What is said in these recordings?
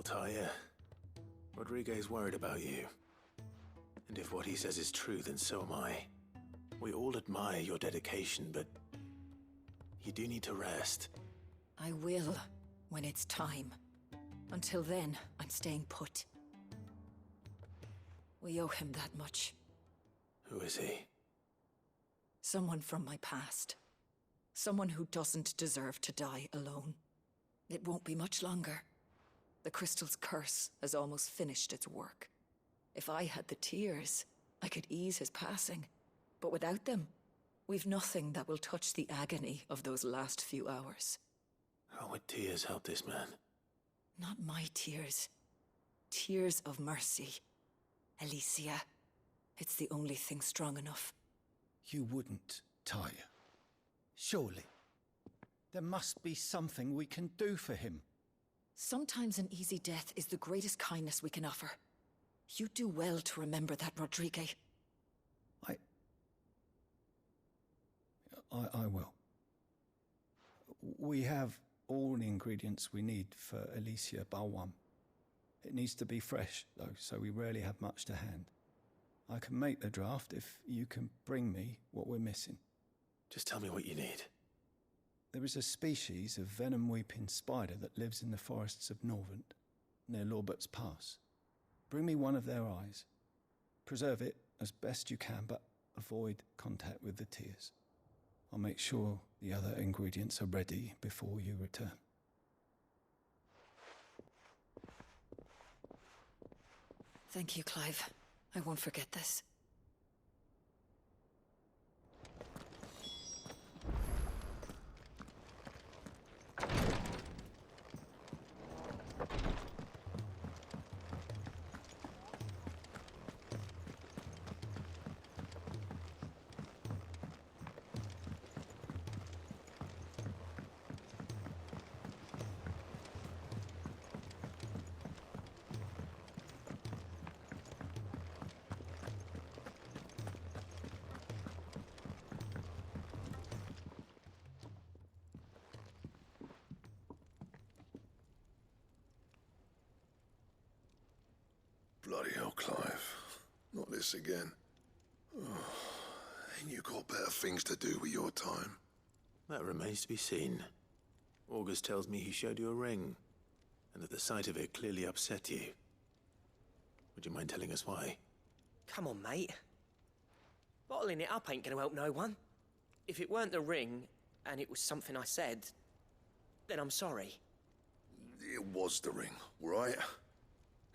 Altair, Rodriguez worried about you. And if what he says is true, then so am I. We all admire your dedication, but you do need to rest. I will, when it's time. Until then, I'm staying put. We owe him that much. Who is he? Someone from my past. Someone who doesn't deserve to die alone. It won't be much longer. The crystal's curse has almost finished its work. If I had the tears, I could ease his passing. But without them, we've nothing that will touch the agony of those last few hours. How would tears help this man? Not my tears. Tears of mercy. Alicia, it's the only thing strong enough. You wouldn't, Tyre. Surely. There must be something we can do for him. Sometimes an easy death is the greatest kindness we can offer. You do well to remember that, Rodriguez. I will. We have all the ingredients we need for Alicia Balwam. It needs to be fresh, though, so we rarely have much to hand. I can make the draft if you can bring me what we're missing. Just tell me what you need. There is a species of venom-weeping spider that lives in the forests of Norvent, near Lorbert's Pass. Bring me one of their eyes. Preserve it as best you can, but avoid contact with the tears. I'll make sure the other ingredients are ready before you return. Thank you, Clive. I won't forget this. Bloody hell, Clive. Not this again. Oh, ain't you got better things to do with your time? That remains to be seen. August tells me he showed you a ring, and that the sight of it clearly upset you. Would you mind telling us why? Come on, mate. Bottling it up ain't gonna help no one. If it weren't the ring, and it was something I said, then I'm sorry. It was the ring, right?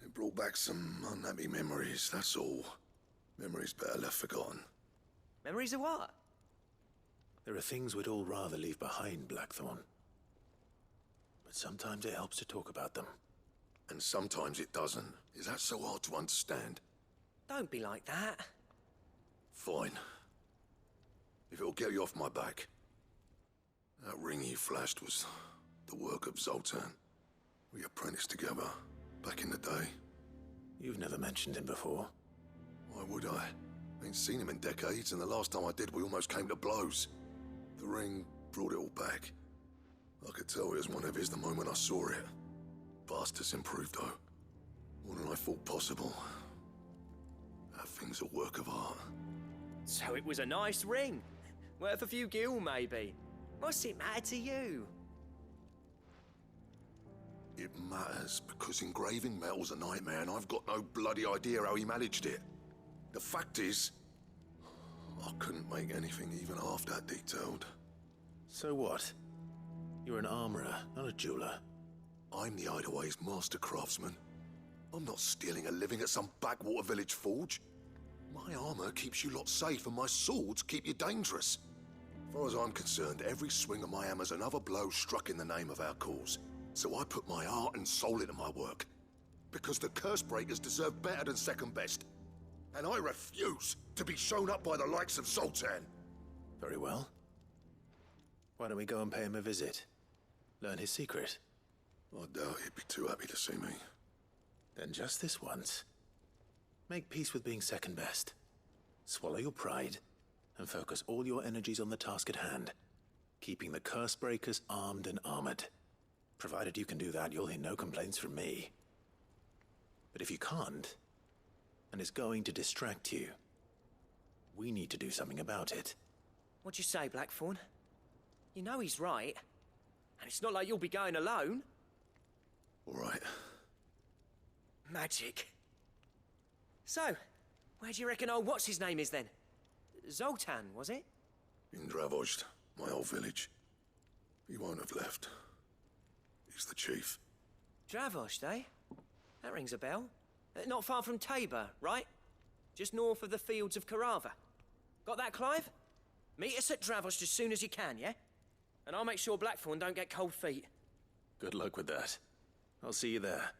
It brought back some unhappy memories, that's all. Memories better left forgotten. Memories of what? There are things we'd all rather leave behind, Blackthorn. But sometimes it helps to talk about them. And sometimes it doesn't. Is that so hard to understand? Don't be like that. Fine. If it'll get you off my back. That ring you flashed was the work of Zoltan. We apprenticed together, back in the day. You've never mentioned him before. Why would I? Ain't seen him in decades, and the last time I did, we almost came to blows. The ring brought it all back. I could tell it was one of his the moment I saw it. Bastard's improved, though. More than I thought possible. That thing's a work of art. So it was a nice ring. Worth a few gil, maybe. What's it matter to you? It matters because engraving metal's a nightmare and I've got no bloody idea how he managed it. The fact is, I couldn't make anything even half that detailed. So what? You're an armorer, not a jeweler. I'm the Hideaway's master craftsman. I'm not stealing a living at some backwater village forge. My armor keeps you lot safe and my swords keep you dangerous. As far as I'm concerned, every swing of my hammer's another blow struck in the name of our cause. So I put my heart and soul into my work. Because the curse breakers deserve better than second best. And I refuse to be shown up by the likes of Zoltan. Very well. Why don't we go and pay him a visit? Learn his secret. I doubt he'd be too happy to see me. Then just this once. Make peace with being second best. Swallow your pride, and focus all your energies on the task at hand. Keeping the curse breakers armed and armored. Provided you can do that, you'll hear no complaints from me. But if you can't, and it's going to distract you, we need to do something about it. What'd you say, Blackthorn? You know he's right. And it's not like you'll be going alone. All right. Magic. So, where do you reckon old what's-his-name is then? Zoltan, was it? In Dravozd, my old village. He won't have left. He's the chief. Dravozd, eh? That rings a bell. Not far from Tabor, right? Just north of the fields of Carava. Got that, Clive? Meet us at Dravozd as soon as you can, yeah? And I'll make sure Blackthorn don't get cold feet. Good luck with that. I'll see you there.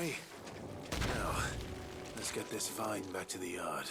Henry. Now, let's get this vine back to the yard.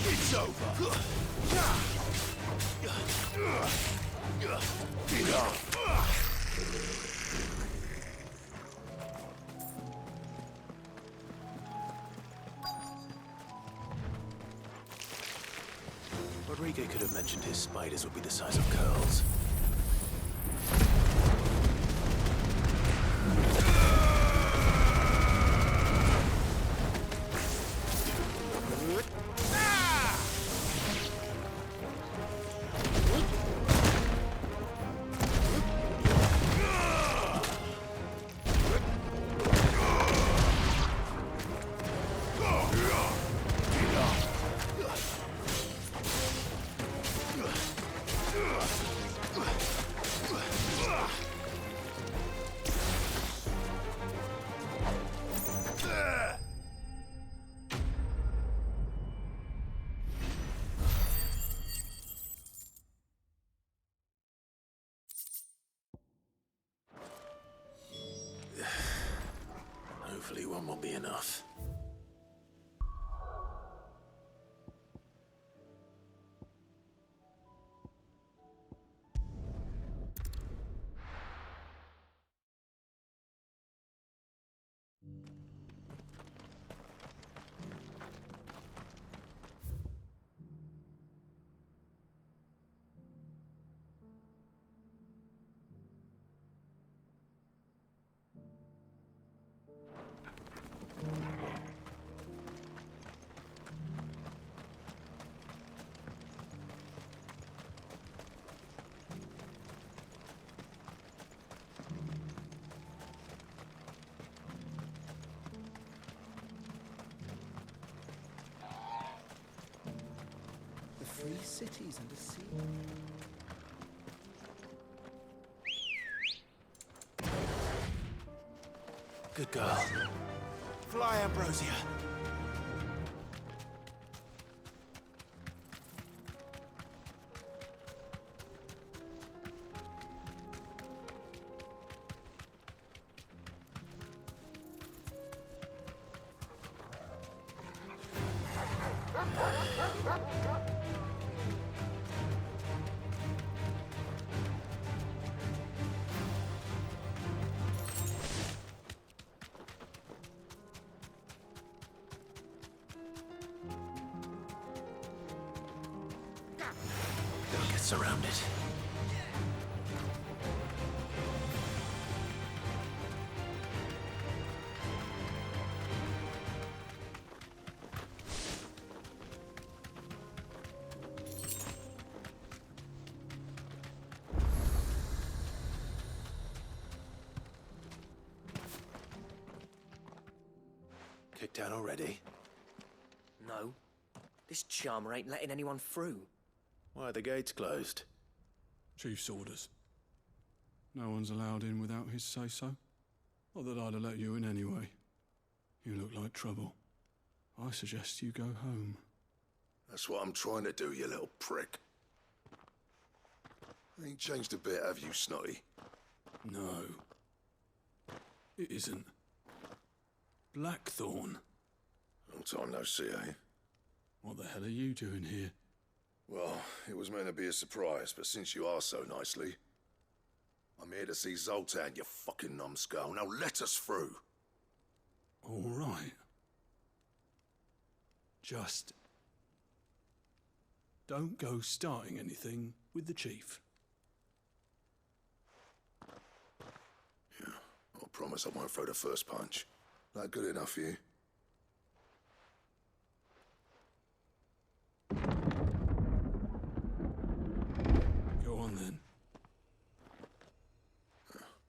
It's over. Rodrigo could have mentioned his spiders would be the size of curls. Hopefully one will be enough. Free cities and a sea. Good girl. Fly, Ambrosia. Don't get surrounded. Kicked down already? No. This charmer ain't letting anyone through. Why are the gates closed? Chief's orders. No one's allowed in without his say-so. Not that I'd have let you in anyway. You look like trouble. I suggest you go home. That's what I'm trying to do, you little prick. Ain't changed a bit, have you, Snotty? No. It isn't. Blackthorn. Long time no see, eh? What the hell are you doing here? Well, it was meant to be a surprise, but since you are so nicely, I'm here to see Zoltan, you fucking numbskull. Now let us through. All right. Just don't go starting anything with the chief. Yeah, I promise I won't throw the first punch. That good enough for you? Go on then.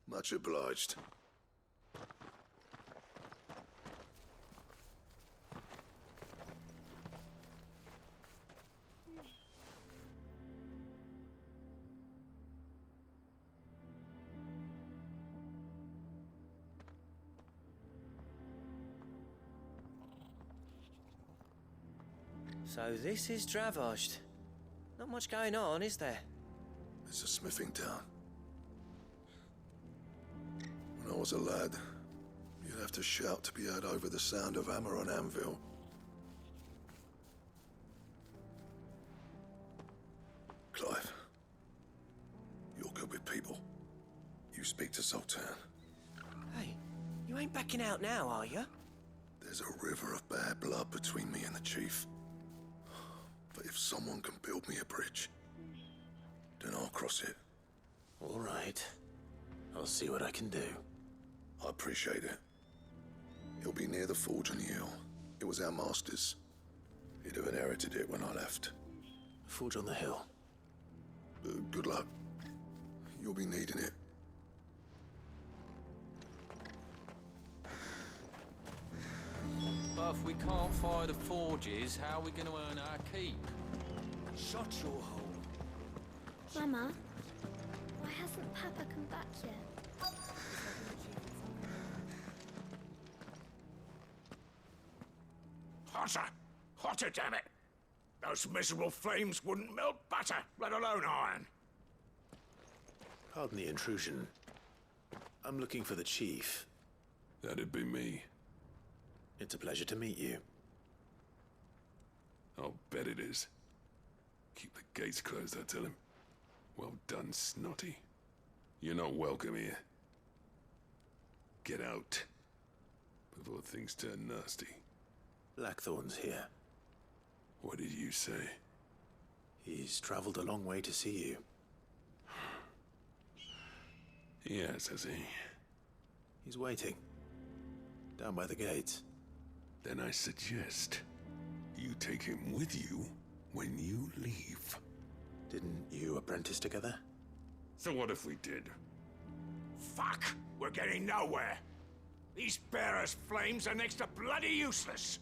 Much obliged. So this is Dravosht. Not much going on, is there? It's a smithing town. When I was a lad, you'd have to shout to be heard over the sound of hammer on anvil. Clive, you're good with people. You speak to Zoltan. Hey, you ain't backing out now, are you? There's a river of bad blood between me and the chief. But if someone can build me a bridge, then I'll cross it. All right. I'll see what I can do. I appreciate it. He'll be near the forge on the hill. It was our master's. He'd have inherited it when I left. Forge on the hill. Good luck. You'll be needing it. But if we can't fire the forges, how are we going to earn our keep? Shut your hole. Mama, why hasn't Papa come back yet? Hotter! Hotter, damn it! Those miserable flames wouldn't melt butter, let alone iron. Pardon the intrusion. I'm looking for the chief. That'd be me. It's a pleasure to meet you. I'll bet it is. Keep the gates closed, I tell him. Well done, Snotty. You're not welcome here. Get out. Before things turn nasty. Blackthorn's here. What did you say? He's traveled a long way to see you. Yes, has he? He's waiting. Down by the gates. Then I suggest you take him with you when you leave. Didn't you apprentice together? So what if we did? Fuck! We're getting nowhere! These bearers' flames are next to bloody useless!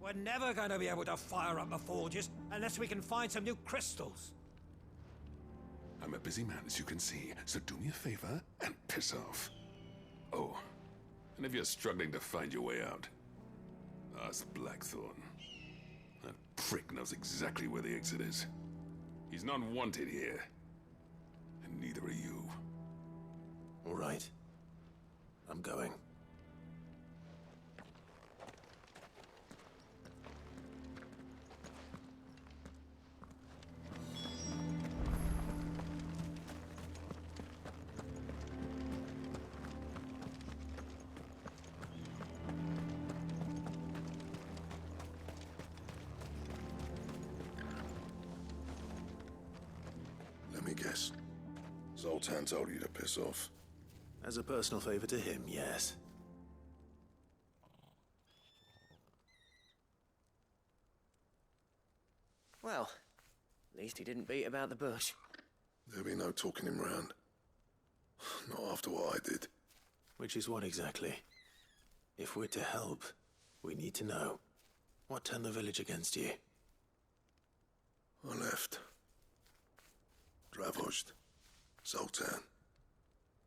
We're never going to be able to fire up the forges unless we can find some new crystals. I'm a busy man, as you can see, so do me a favor and piss off. Oh, and if you're struggling to find your way out, ask Blackthorn. That prick knows exactly where the exit is. He's not wanted here. And neither are you. All right. I'm going. Let me guess. Zoltan told you to piss off. As a personal favor to him, yes. Well, at least he didn't beat about the bush. There'll be no talking him round. Not after what I did. Which is what exactly? If we're to help, we need to know. What turned the village against you? I left. Dravosht. Zoltan.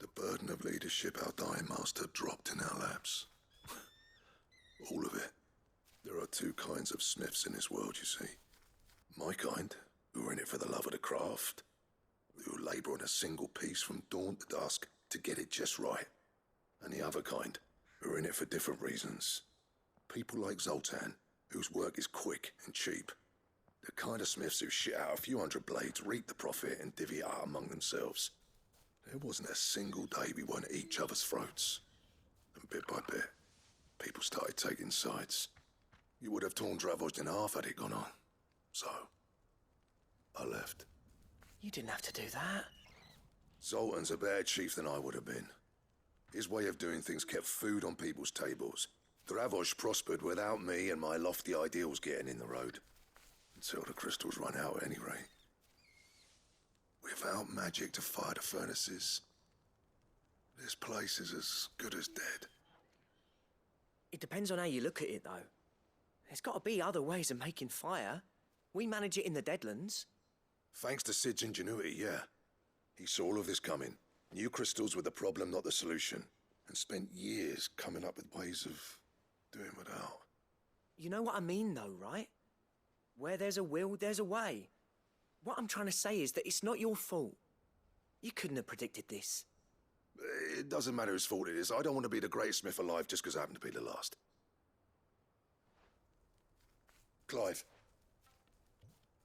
The burden of leadership our dying master dropped in our laps. All of it. There are two kinds of smiths in this world, you see. My kind, who are in it for the love of the craft, who labour on a single piece from dawn to dusk to get it just right. And the other kind, who are in it for different reasons. People like Zoltan, whose work is quick and cheap. The kind of smiths who shit out a few hundred blades, reap the profit, and divvy it out among themselves. There wasn't a single day we weren't at each other's throats. And bit by bit, people started taking sides. You would have torn Dravost in half had it gone on. So, I left. You didn't have to do that. Zoltan's a better chief than I would have been. His way of doing things kept food on people's tables. Dravost prospered without me and my lofty ideals getting in the road. Until the crystals run out at any rate. Without magic to fire the furnaces, this place is as good as dead. It depends on how you look at it, though. There's got to be other ways of making fire. We manage it in the Deadlands. Thanks to Sid's ingenuity, yeah. He saw all of this coming. Knew crystals were the problem, not the solution. And spent years coming up with ways of doing without. You know what I mean, though, right? Where there's a will, there's a way. What I'm trying to say is that it's not your fault. You couldn't have predicted this. It doesn't matter whose fault it is. I don't want to be the greatest smith alive just because I happen to be the last. Clive.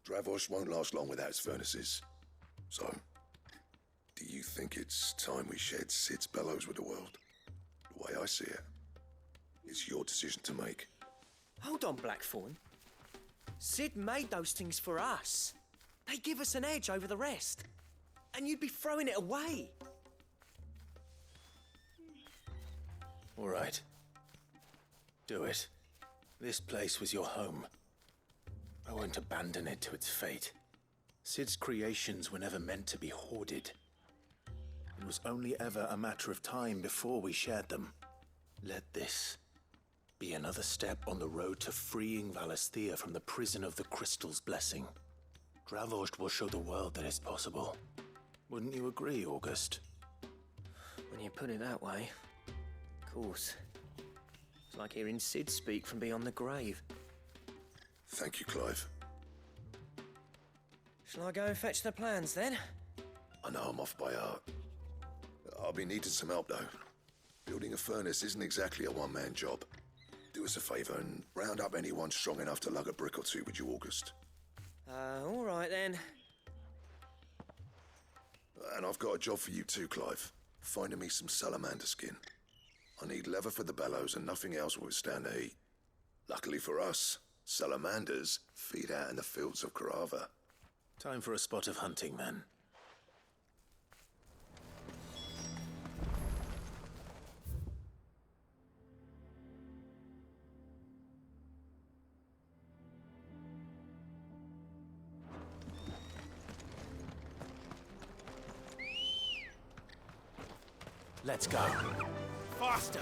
Dravost won't last long without its furnaces. So, do you think it's time we shared Sid's bellows with the world? The way I see it, it's your decision to make. Hold on, Blackthorn. Sid made those things for us. They give us an edge over the rest. And you'd be throwing it away. All right. Do it. This place was your home. I won't abandon it to its fate. Sid's creations were never meant to be hoarded. It was only ever a matter of time before we shared them. Let this be another step on the road to freeing Valisthea from the prison of the Crystal's blessing. Dravost will show the world that it's possible. Wouldn't you agree, August? When you put it that way, of course. It's like hearing Sid speak from beyond the grave. Thank you, Clive. Shall I go and fetch the plans, then? I know I'm off by heart. I'll be needing some help, though. Building a furnace isn't exactly a one-man job. Do us a favour and round up anyone strong enough to lug a brick or two, would you, August? All right, then. And I've got a job for you too, Clive. Finding me some salamander skin. I need leather for the bellows and nothing else will withstand the heat. Luckily for us, salamanders feed out in the fields of Carava. Time for a spot of hunting, then. Let's go. Faster!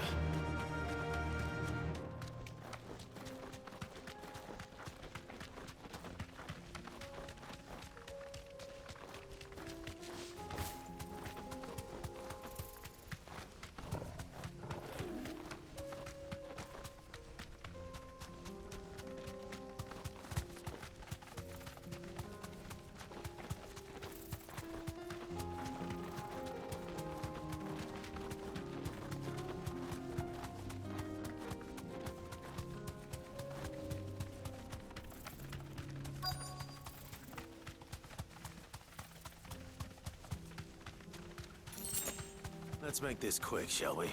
Let's make this quick, shall we?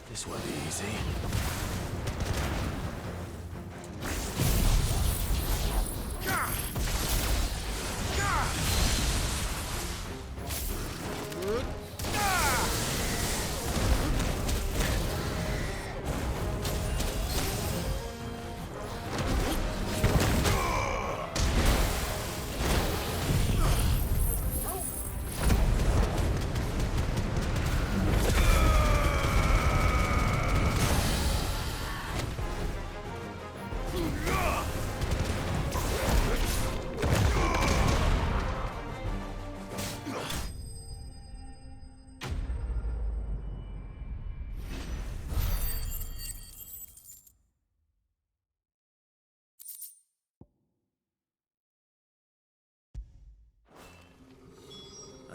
This won't be easy.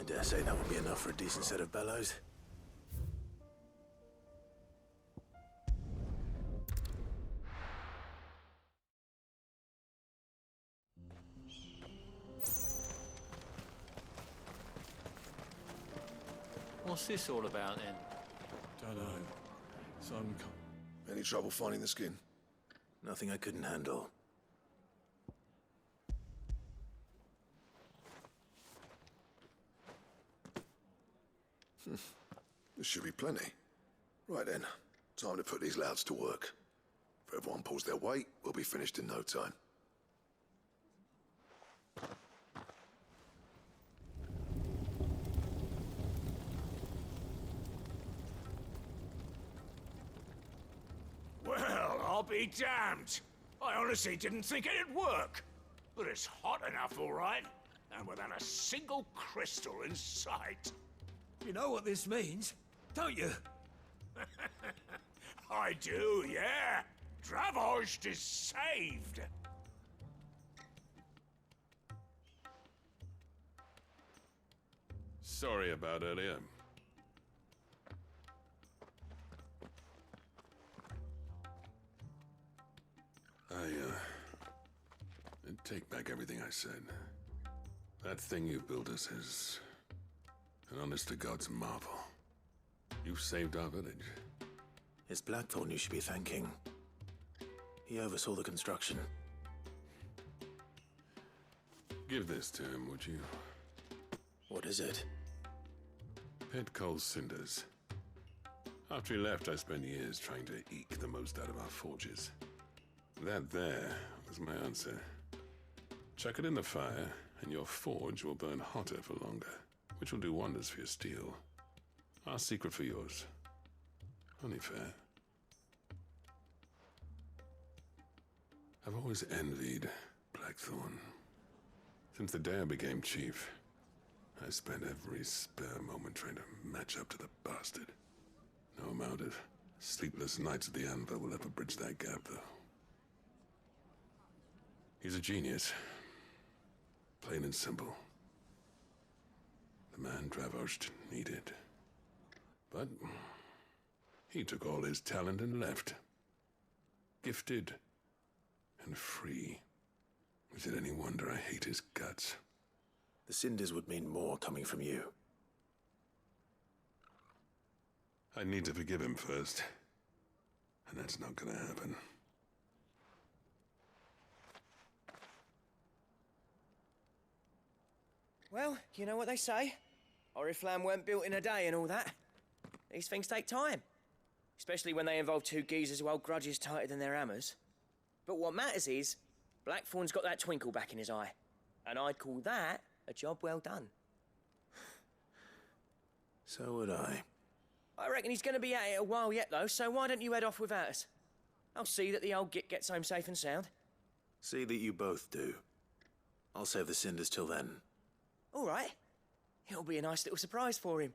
Dare say that would be enough for a decent set of bellows. What's this all about then? Don't know. Some... Any trouble finding the skin? Nothing I couldn't handle. There should be plenty. Right then, time to put these louds to work. If everyone pulls their weight, we'll be finished in no time. Well, I'll be damned. I honestly didn't think it'd work. But it's hot enough, all right. And without a single crystal in sight. You know what this means, don't you? I do, yeah. Dravost is saved. Sorry about earlier. I take back everything I said. That thing you built us is an honest-to-God's marvel. You saved our village. It's Blackthorn you should be thanking. He oversaw the construction. Give this to him, would you? What is it? Pit coal cinders. After he left, I spent years trying to eke the most out of our forges. That there was my answer. Chuck it in the fire, and your forge will burn hotter for longer, which will do wonders for your steel. Our secret for yours. Only fair. I've always envied Blackthorn. Since the day I became chief, I spent every spare moment trying to match up to the bastard. No amount of sleepless nights at the anvil will ever bridge that gap, though. He's a genius. Plain and simple. The man Dravost needed. But he took all his talent and left. Gifted and free. Is it any wonder I hate his guts? The cinders would mean more coming from you. I need to forgive him first. And that's not gonna happen. Well, you know what they say. Oriflamme weren't built in a day and all that. These things take time. Especially when they involve two geezers who hold grudges tighter than their hammers. But what matters is, Blackthorn's got that twinkle back in his eye. And I'd call that a job well done. So would I. I reckon he's going to be at it a while yet, though, so why don't you head off without us? I'll see that the old git gets home safe and sound. See that you both do. I'll save the cinders till then. All right. It'll be a nice little surprise for him.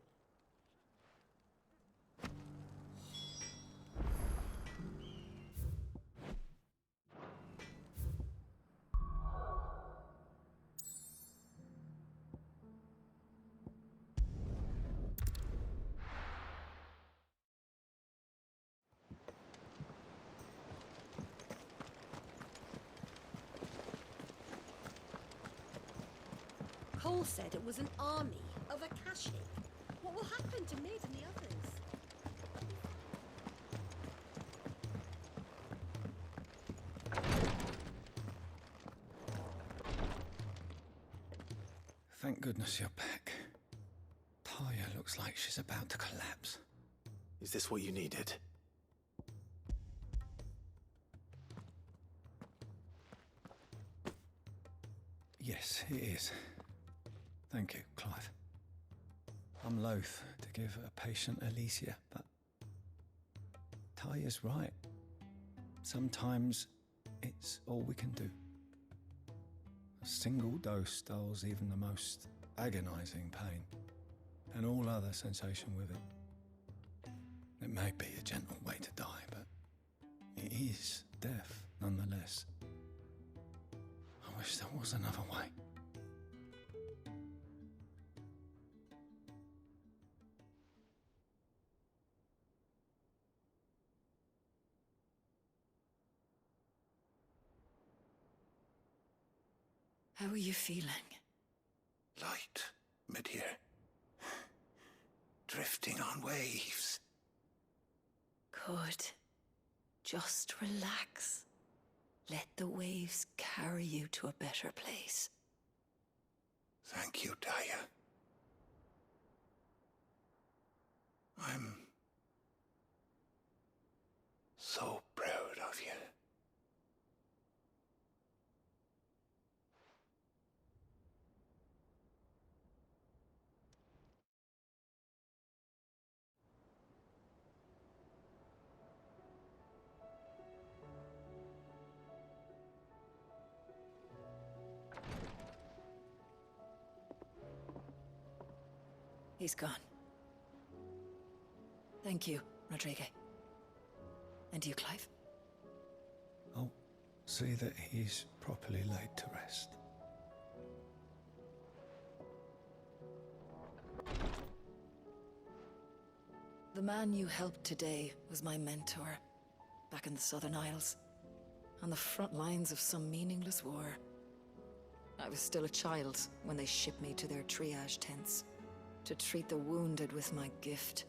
Cole said it was an army of Akashi. What will happen to Mid and the others? Thank goodness you're back. Taya looks like she's about to collapse. Is this what you needed? Yes, it is. Thank you, Clive. I'm loath to give a patient Alicia, but Taya's right. Sometimes it's all we can do. A single dose dulls even the most agonizing pain, and all other sensation with it. It may be a gentle way to die, but it is death nonetheless. I wish there was another way. How are you feeling? Light, mid-here. Drifting on waves. Good. Just relax. Let the waves carry you to a better place. Thank you, Daya. I'm so proud of you. He's gone. Thank you, Rodrigue. And you, Clive? I'll see that he's properly laid to rest. The man you helped today was my mentor, back in the Southern Isles, on the front lines of some meaningless war. I was still a child when they shipped me to their triage tents, to treat the wounded with my gift.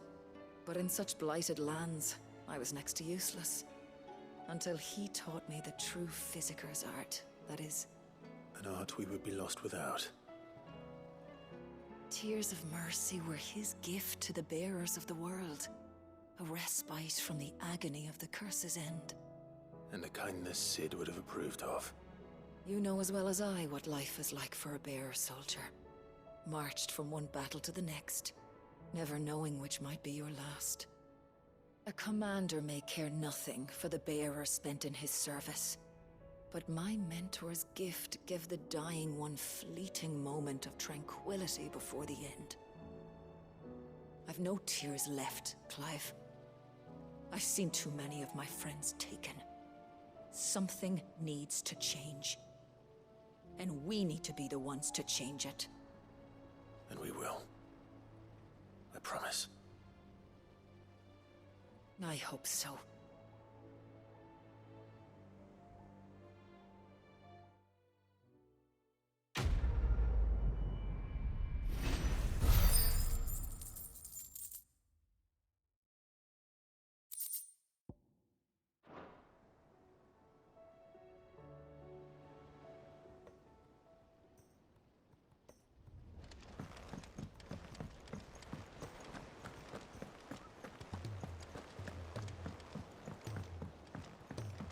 But in such blighted lands, I was next to useless. Until he taught me the true physicker's art, that is... An art we would be lost without. Tears of mercy were his gift to the bearers of the world. A respite from the agony of the curse's end. And a kindness Sid would have approved of. You know as well as I what life is like for a bearer soldier. Marched from one battle to the next, never knowing which might be your last. A commander may care nothing for the bearer spent in his service, but my mentor's gift gave the dying one fleeting moment of tranquility before the end. I've no tears left, Clive. I've seen too many of my friends taken. Something needs to change. And we need to be the ones to change it. And we will. I promise. I hope so.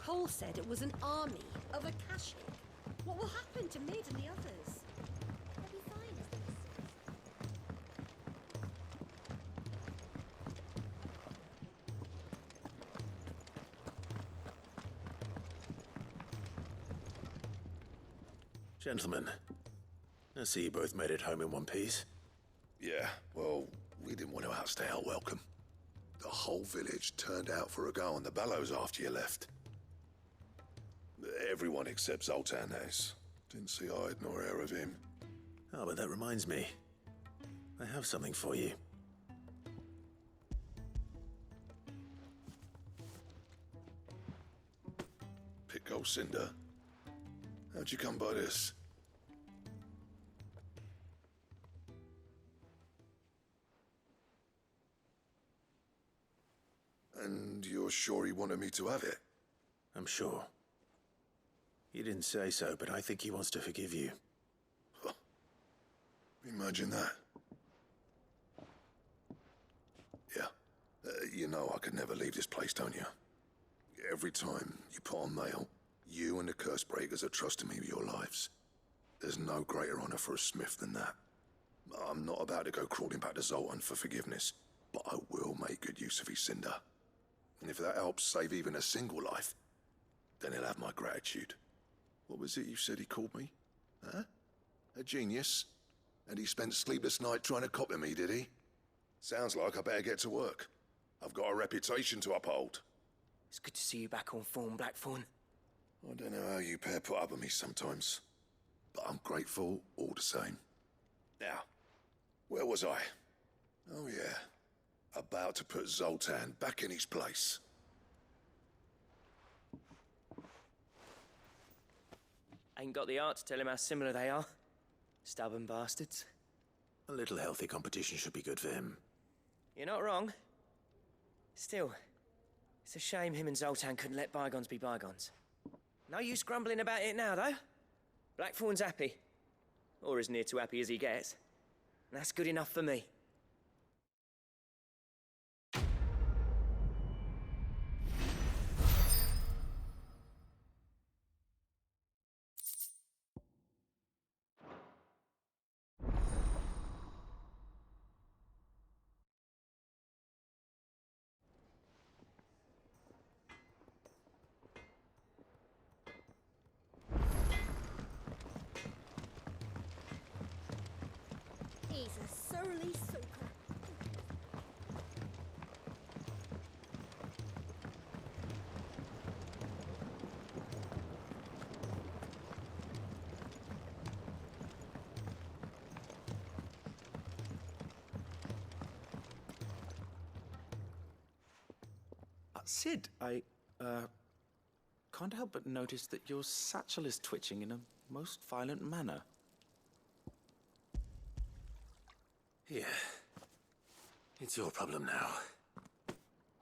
Cole said it was an army of Akashic. What will happen to Mid and the others? They'll be fine, as they say. Gentlemen, I see you both made it home in one piece. Yeah, well, we didn't want to outstay our welcome. The whole village turned out for a go on the bellows after you left. Everyone except Zoltan has. Didn't see hide nor hair of him. Oh, but that reminds me. I have something for you. Pico Cinder. How'd you come by this? And you're sure he wanted me to have it? I'm sure. He didn't say so, but I think he wants to forgive you. Huh. Imagine that. Yeah. You know I could never leave this place, don't you? Every time you put on mail, you and the Curse Breakers are trusting me with your lives. There's no greater honor for a smith than that. I'm not about to go crawling back to Zoltan for forgiveness, but I will make good use of his cinder. And if that helps save even a single life, then he'll have my gratitude. What was it you said he called me? Huh? A genius? And he spent sleepless night trying to copy me, did he? Sounds like I better get to work. I've got a reputation to uphold. It's good to see you back on form, Blackthorn. I don't know how you pair put up with me sometimes, but I'm grateful all the same. Now, where was I? Oh yeah, about to put Zoltan back in his place. Ain't got the art to tell him how similar they are. Stubborn bastards. A little healthy competition should be good for him. You're not wrong. Still, it's a shame him and Zoltan couldn't let bygones be bygones. No use grumbling about it now, though. Blackthorn's happy. Or as near to happy as he gets. And that's good enough for me. He's a surly soaker. Sid, I can't help but notice that your satchel is twitching in a most violent manner. Yeah. It's your problem now.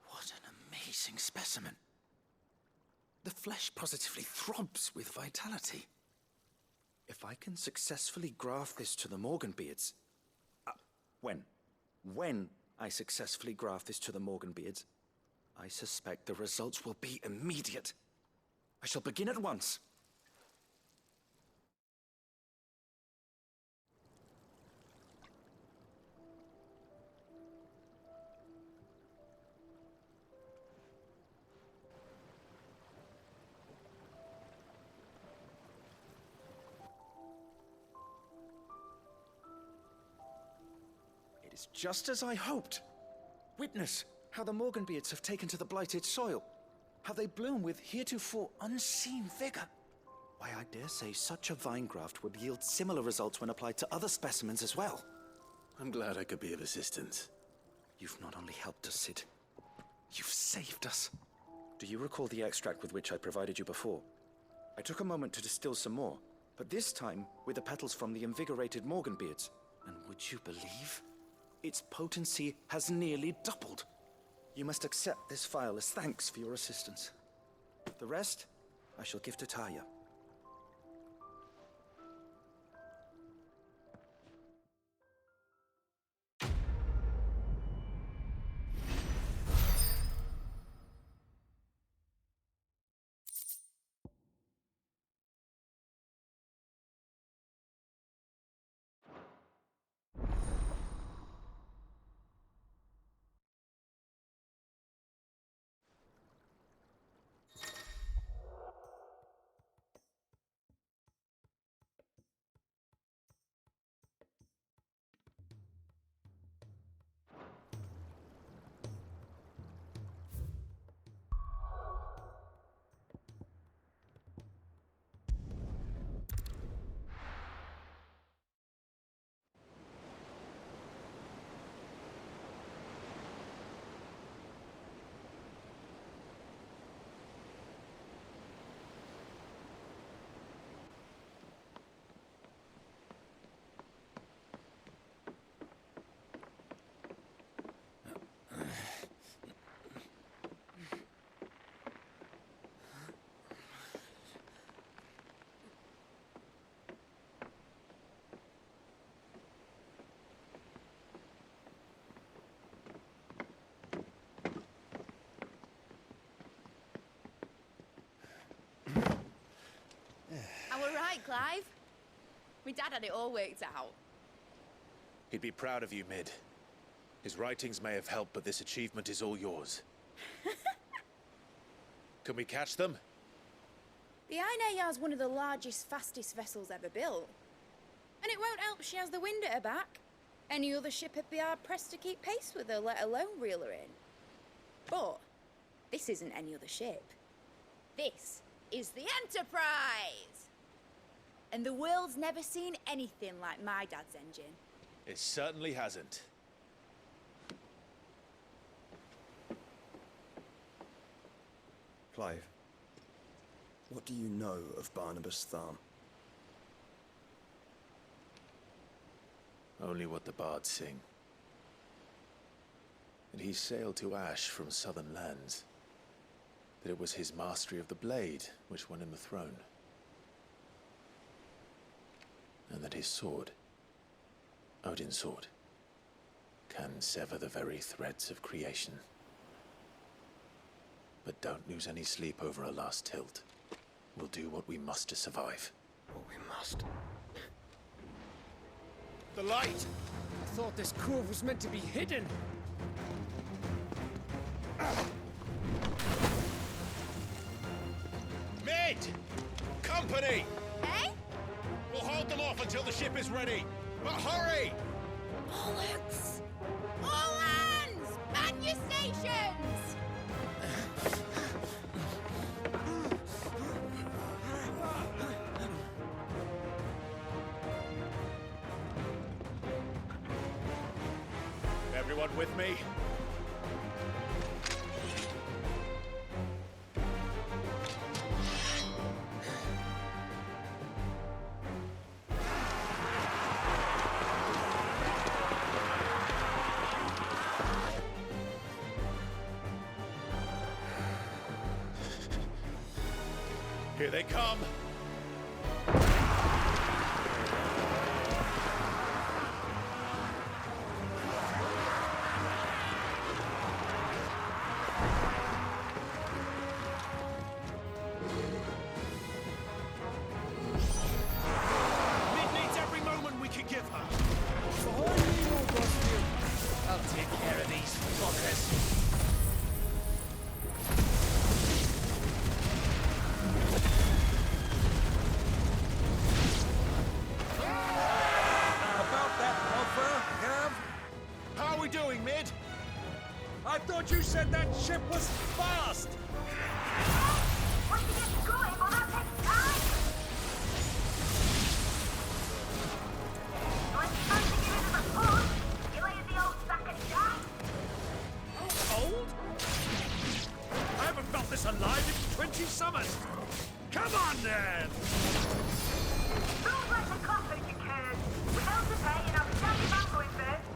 What an amazing specimen. The flesh positively throbs with vitality. If I can successfully graft this to the Morganbeards... When I successfully graft this to the Morganbeards, I suspect the results will be immediate. I shall begin at once. It is just as I hoped. Witness how the Morganbeards have taken to the blighted soil. How they bloom with heretofore unseen vigor. Why, I dare say such a vine graft would yield similar results when applied to other specimens as well. I'm glad I could be of assistance. You've not only helped us, Sid. You've saved us. Do you recall the extract with which I provided you before? I took a moment to distill some more, but this time with the petals from the invigorated Morganbeards. And would you believe? Its potency has nearly doubled. You must accept this vial as thanks for your assistance. The rest, I shall give to Taya. Right, Clive? My dad had it all worked out. He'd be proud of you, Mid. His writings may have helped, but this achievement is all yours. Can we catch them? The Ainayar's one of the largest, fastest vessels ever built. And it won't help she has the wind at her back. Any other ship would be hard-pressed to keep pace with her, let alone reel her in. But this isn't any other ship. This is the Enterprise! And the world's never seen anything like my dad's engine. It certainly hasn't. Clive, what do you know of Barnabas Tharm? Only what the bards sing. And he sailed to Ash from southern lands. That it was his mastery of the blade which won him the throne. And that his sword, Odin's sword, can sever the very threads of creation. But don't lose any sleep over a last tilt. We'll do what we must to survive. What we must. The light! I thought this cove was meant to be hidden. Mid! Company! Eh? We'll hold them off until the ship is ready. But hurry! Bollocks! All hands! Man your stations! Everyone with me? Here they come. Mid needs every moment we can give her. Behind me, Lord Rossfield. I'll take care of these fuckers. How are we doing, Mid? I thought you said that ship was fast! Once you get going, will that take time? When you start to get into the port, you lay the old sack of shite. Old? I haven't felt this alive in 20 summers! Come on, then! Don't let the cost as you can. Without the pay, and I'll be standing back going first.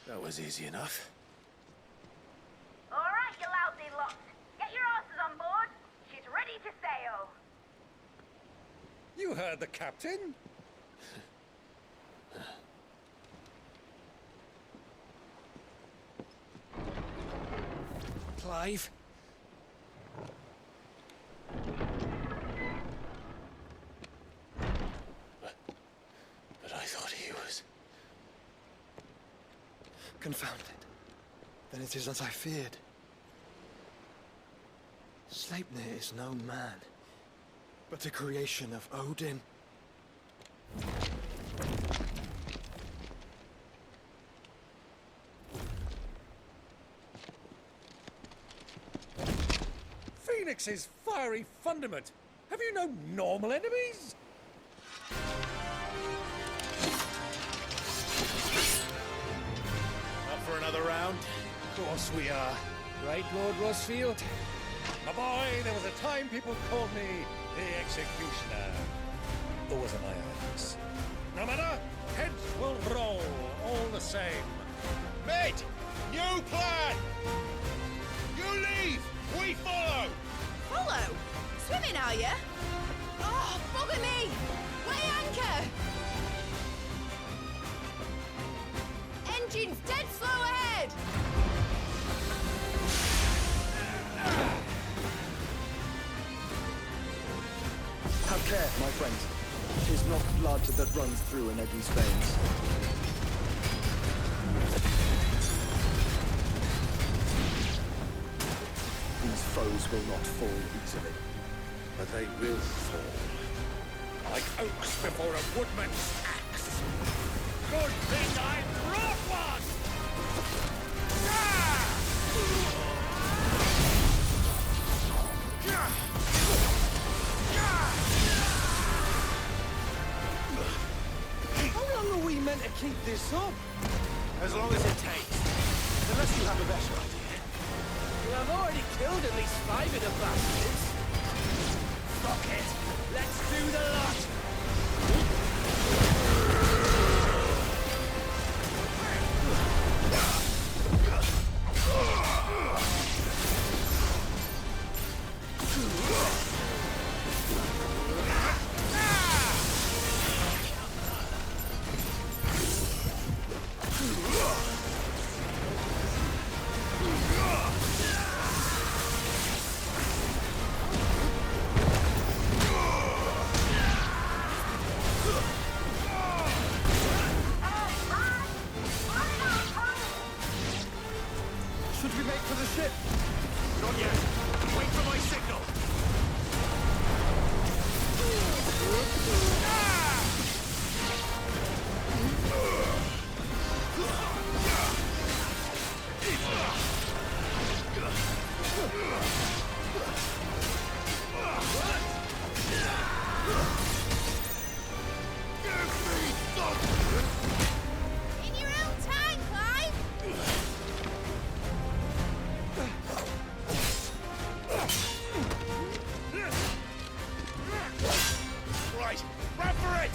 That was easy enough. All right, you lousy lot. Get your asses on board. She's ready to sail. You heard the captain? Clive. But I thought he was... Confounded. Then it is as I feared. Sleipnir is no man, but a creation of Odin. Phoenix's fiery fundament. Have you no normal enemies? Up for another round? Of course we are. Right, Lord Rossfield? A boy, there was a time people called me the Executioner. Those are my eyes. No matter, heads will roll all the same. Mate, new plan! You leave, we follow! Follow? Swimming, are you? Oh, bugger me! Weigh anchor! Engine's dead slow ahead! Have care, my friends. 'Tis not blood that runs through an Eddie's veins. These foes will not fall easily. But they will fall. Like oaks before a woodman's axe. Good thing I brought one! How long are we meant to keep this up? As long as it takes. Unless you have a better idea. Well, I've already killed at least 5 of the bastards. Fuck it. Let's do the lot. Should we make for the ship? Not yet. Wait for my signal. In your own time, Clive! Right, run for it!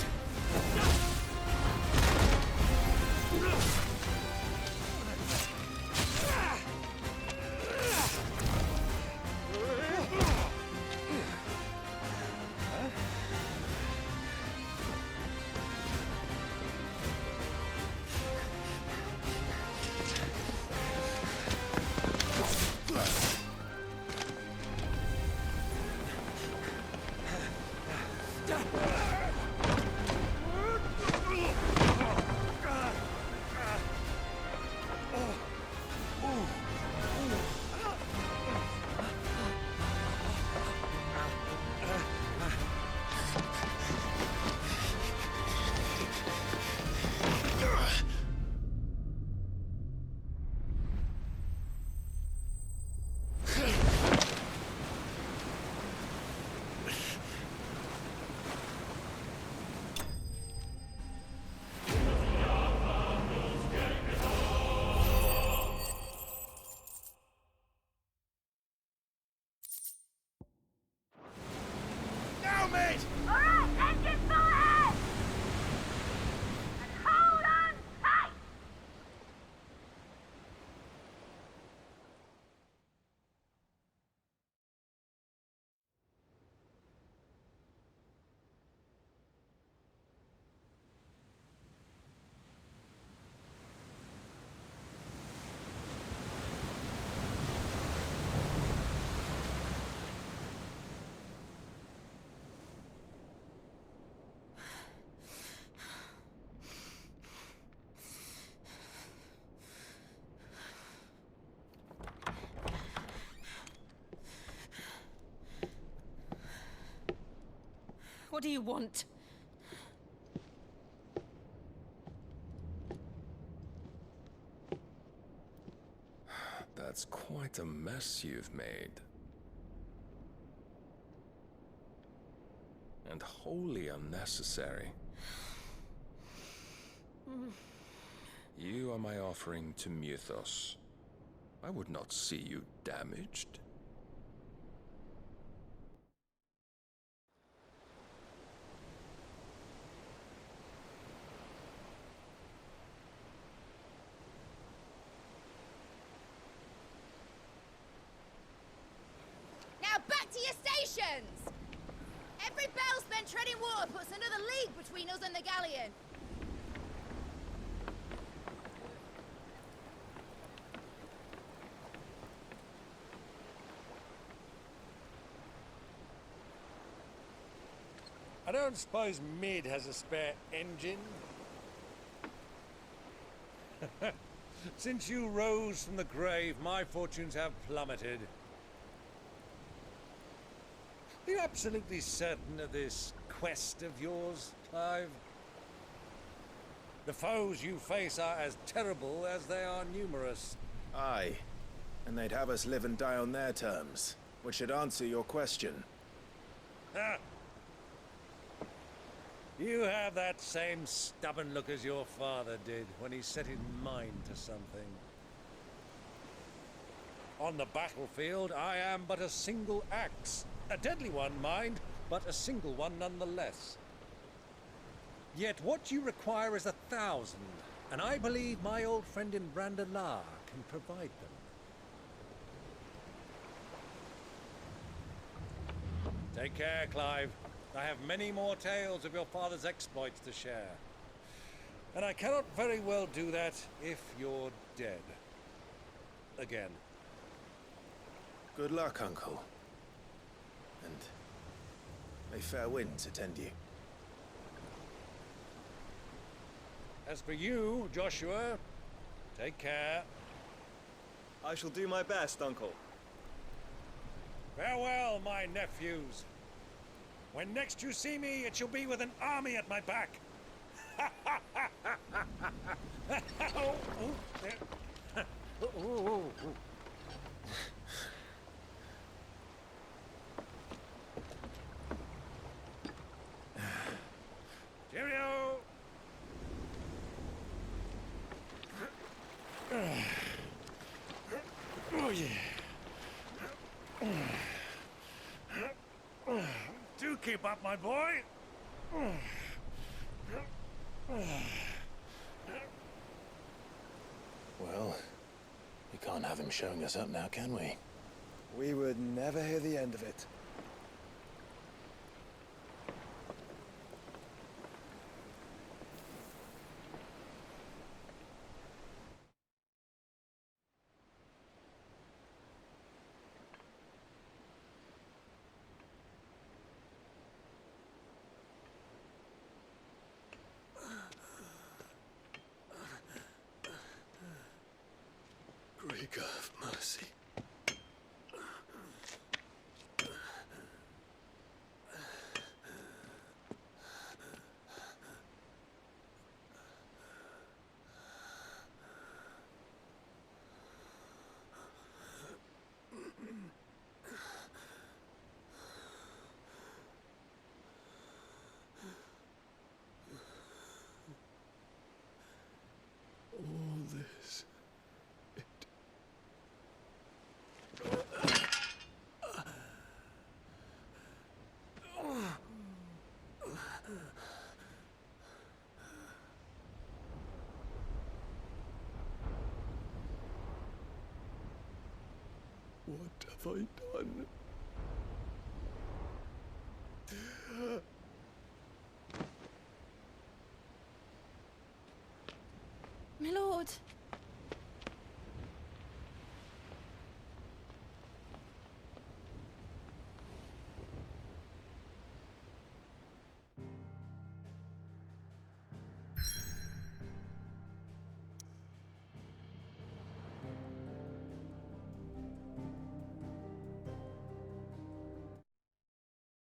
Now, mate! Alright, engine full ahead! And hold on tight! What do you want? That's quite a mess you've made. And wholly unnecessary. You are my offering to Mythos. I would not see you damaged. Congratulations! Every bell spent treading water puts another league between us and the galleon. I don't suppose Mid has a spare engine? Since you rose from the grave, my fortunes have plummeted. Are you absolutely certain of this quest of yours, Clive? The foes you face are as terrible as they are numerous. Aye, and they'd have us live and die on their terms, which should answer your question. Ha! You have that same stubborn look as your father did when he set his mind to something. On the battlefield, I am but a single axe. A deadly one, mind, but a single one nonetheless. Yet what you require is 1,000, and I believe my old friend in Brandalar can provide them. Take care, Clive. I have many more tales of your father's exploits to share. And I cannot very well do that if you're dead. Again. Good luck, Uncle. And may fair winds attend you. As for you, Joshua, take care. I shall do my best, Uncle. Farewell, my nephews. When next you see me, it shall be with an army at my back. Oh, there. Cheerio! Oh, yeah. Do keep up, my boy. Well, we can't have him showing us up now, can we? We would never hear the end of it. Great God of mercy. All this. What have I done? My lord,